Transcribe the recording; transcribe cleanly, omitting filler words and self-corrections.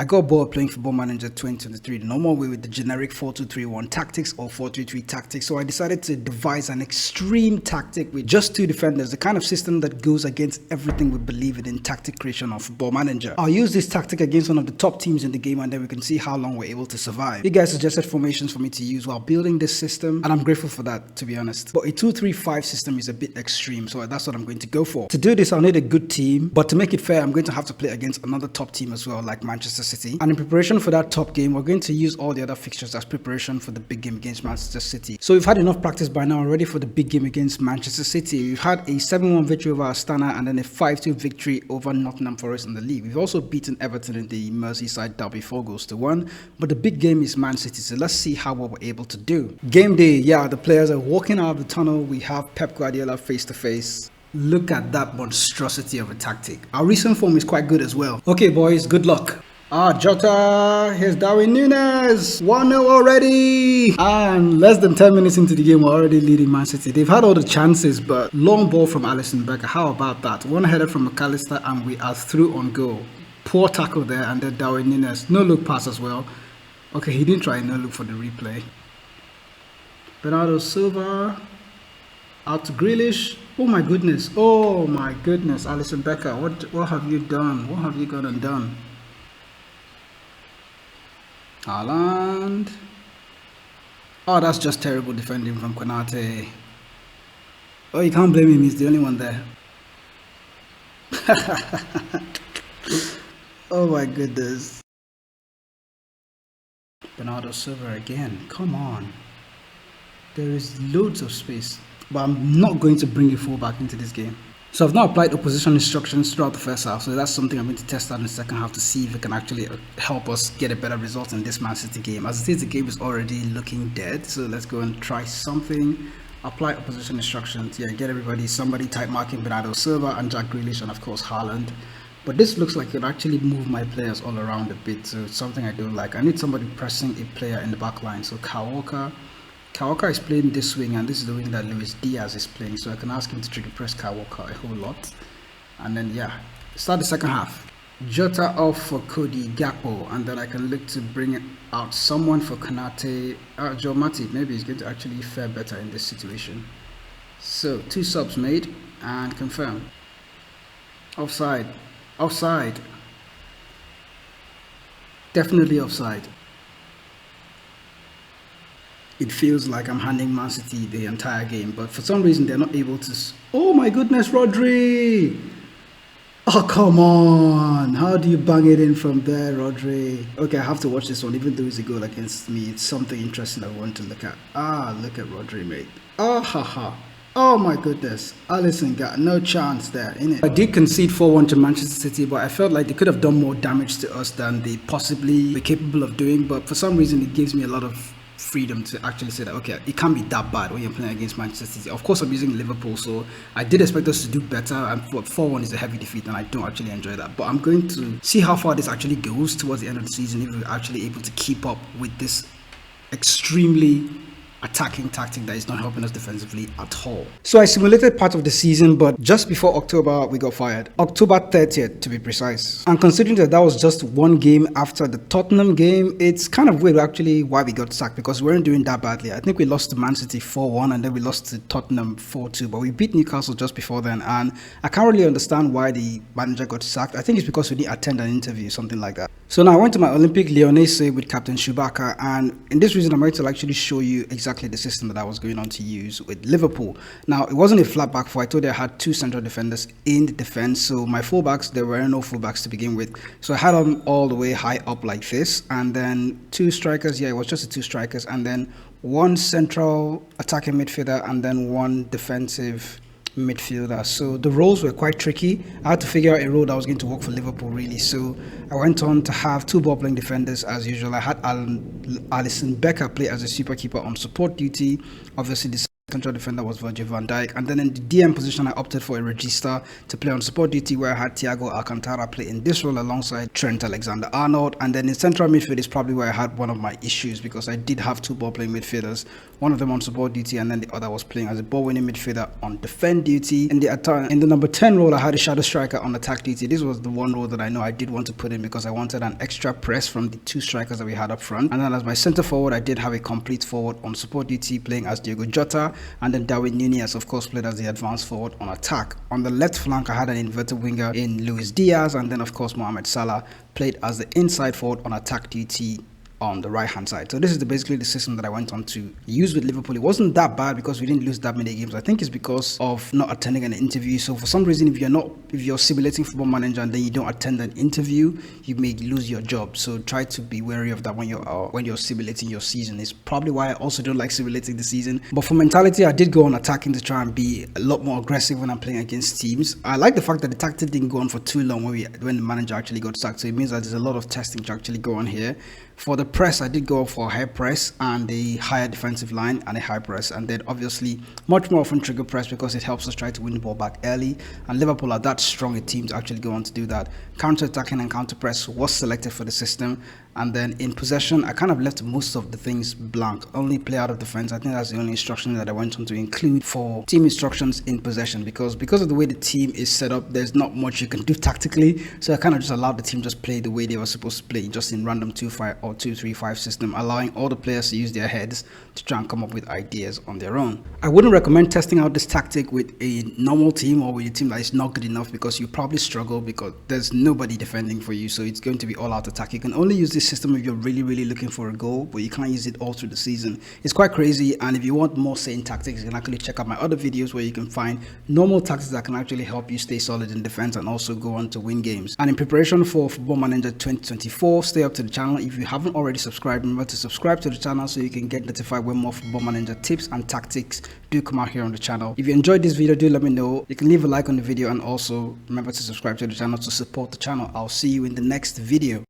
I got bored playing Football Manager 2023 the normal way with the generic 4-2-3-1 tactics or 4-3-3 tactics, so I decided to devise an extreme tactic with just two defenders, the kind of system that goes against everything we believe in tactic creation of Football Manager. I'll use this tactic against one of the top teams in the game and then we can see how long we're able to survive. You guys suggested formations for me to use while building this system and I'm grateful for that, to be honest. But a 2-3-5 system is a bit extreme, so that's what I'm going to go for. To do this, I'll need a good team, but to make it fair, I'm going to have to play against another top team as well, like Manchester City. And in preparation for that top game, we're going to use all the other fixtures as preparation for the big game against Manchester City. So we've had enough practice by now already for the big game against Manchester City. We've had a 7-1 victory over Astana and then a 5-2 victory over Nottingham Forest in the league. We've also beaten Everton in the Merseyside derby 4-1. But the big game is Man City, so let's see how what we're able to do. Game day, yeah, the players are walking out of the tunnel. We have Pep Guardiola face to face. Look at that monstrosity of a tactic. Our recent form is quite good as well. Okay boys, good luck. Jota, here's Darwin Núñez, 1-0 already. And less than 10 minutes into the game, we're already leading Man City. They've had all the chances, but long ball from Alisson Becker. How about that? One header from McAllister and we are through on goal. Poor tackle there, and then Darwin Núñez. No look pass as well. Okay, he didn't try no look for the replay. Bernardo Silva, out to Grealish. Oh my goodness, Alisson Becker, what have you done? What have you gone and done? Haaland. Oh, that's just terrible defending from Konate. Oh, you can't blame him, he's the only one there. Oh my goodness. Bernardo Silva again, come on. There is loads of space, but I'm not going to bring a fullback into this game. So I've now applied opposition instructions throughout the first half, so that's something I'm going to test out in the second half to see if it can actually help us get a better result in this Man City game. As it is, the game is already looking dead, so let's go and try something. Apply opposition instructions, yeah, get everybody, somebody type marking Bernardo Silva and Jack Grealish and of course Haaland. But this looks like it actually move my players all around a bit, so it's something I don't like. I need somebody pressing a player in the back line, so Kyle Walker is playing this wing and this is the wing that Luis Diaz is playing, so I can ask him to trigger press Kyle Walker a whole lot. And then yeah, start the second half. Jota off for Cody Gakpo, and then I can look to bring out someone for Konate. Joe Matip, maybe he's going to actually fare better in this situation. So 2 subs made and confirm. Offside. Definitely offside. It feels like I'm handing Man City the entire game, but for some reason they're not able to. Oh my goodness, Rodri! Oh, come on! How do you bang it in from there, Rodri? Okay, I have to watch this one, even though it's a goal against me. It's something interesting I want to look at. Look at Rodri, mate. Haha. Oh my goodness, Alisson got no chance there, innit? I did concede 4-1 to Manchester City, but I felt like they could have done more damage to us than they possibly were capable of doing, but for some reason it gives me a lot of freedom to actually say that, okay, it can't be that bad when you're playing against Manchester City. Of course, I'm using Liverpool, so I did expect us to do better, and 4-1 is a heavy defeat, and I don't actually enjoy that. But I'm going to see how far this actually goes towards the end of the season, if we're actually able to keep up with this extremely attacking tactic that is not helping us defensively at all. So I simulated part of the season, but just before October we got fired. October 30th to be precise. And considering that that was just one game after the Tottenham game, it's kind of weird actually why we got sacked, because we weren't doing that badly. I think we lost to Man City 4-1 and then we lost to Tottenham 4-2, but we beat Newcastle just before then, and I can't really understand why the manager got sacked. I think it's because we didn't attend an interview, something like that. So now I went to my Olympic Lyonnais with Captain Chewbacca, and in this reason I'm going to actually show you exactly the system that I was going on to use with Liverpool. Now, it wasn't a flat back four. I told you I had 2 central defenders in the defense, so my fullbacks, there were no fullbacks to begin with, so I had them all the way high up like this, and then 2 strikers. Yeah, it was just the 2 strikers, and then 1 central attacking midfielder and then 1 defensive midfielder. So the roles were quite tricky. I had to figure out a role that was going to work for Liverpool really, so I went on to have 2 ball playing defenders as usual. I had Alisson Becker play as a super keeper on support duty. Obviously this central defender was Virgil van Dijk, and then in the DM position I opted for a regista to play on support duty, where I had Thiago Alcantara play in this role alongside Trent Alexander-Arnold. And then in central midfield is probably where I had one of my issues, because I did have two ball playing midfielders, one of them on support duty and then the other was playing as a ball winning midfielder on defend duty. In the number 10 role I had a shadow striker on attack duty. This was the one role that I know I did want to put in because I wanted an extra press from the two strikers that we had up front. And then as my centre forward I did have a complete forward on support duty playing as Diego Jota, and then Darwin Nunez of course played as the advanced forward on attack. On the left flank I had an inverted winger in Luis Diaz, and then of course Mohamed Salah played as the inside forward on attack duty on the right hand side. So this is basically the system that I went on to use with Liverpool. It wasn't that bad because we didn't lose that many games. I think it's because of not attending an interview. So for some reason, if you're simulating Football Manager and then you don't attend an interview, you may lose your job. So try to be wary of that when you're simulating your season. It's probably why I also don't like simulating the season. But for mentality, I did go on attacking to try and be a lot more aggressive when I'm playing against teams. I like the fact that the tactic didn't go on for too long when the manager actually got sacked. So it means that there's a lot of testing to actually go on here. For the press, I did go for a high press and a higher defensive line and a high press, and then obviously much more often trigger press because it helps us try to win the ball back early, and Liverpool are that strong a team to actually go on to do that. Counter-attacking and counter-press was selected for the system, and then in possession I kind of left most of the things blank, only play out of defense. I think that's the only instruction that I went on to include for team instructions in possession, because of the way the team is set up, there's not much you can do tactically, so I kind of just allowed the team just play the way they were supposed to play, just in random 2-5 or 2-3-5 system, allowing all the players to use their heads to try and come up with ideas on their own. I wouldn't recommend testing out this tactic with a normal team or with a team that is not good enough, because you probably struggle because there's nobody defending for you, so it's going to be all out attack. You can only use this system if you're really looking for a goal, but you can't use it all through the season. It's quite crazy, and if you want more sane tactics, you can actually check out my other videos where you can find normal tactics that can actually help you stay solid in defense and also go on to win games. And in preparation for Football Manager 2024, stay up to the channel. If you haven't already subscribed, remember to subscribe to the channel so you can get notified when more Football Manager tips and tactics do come out here on the channel. If you enjoyed this video, do let me know. You can leave a like on the video, and also remember to subscribe to the channel to support the channel. I'll see you in the next video.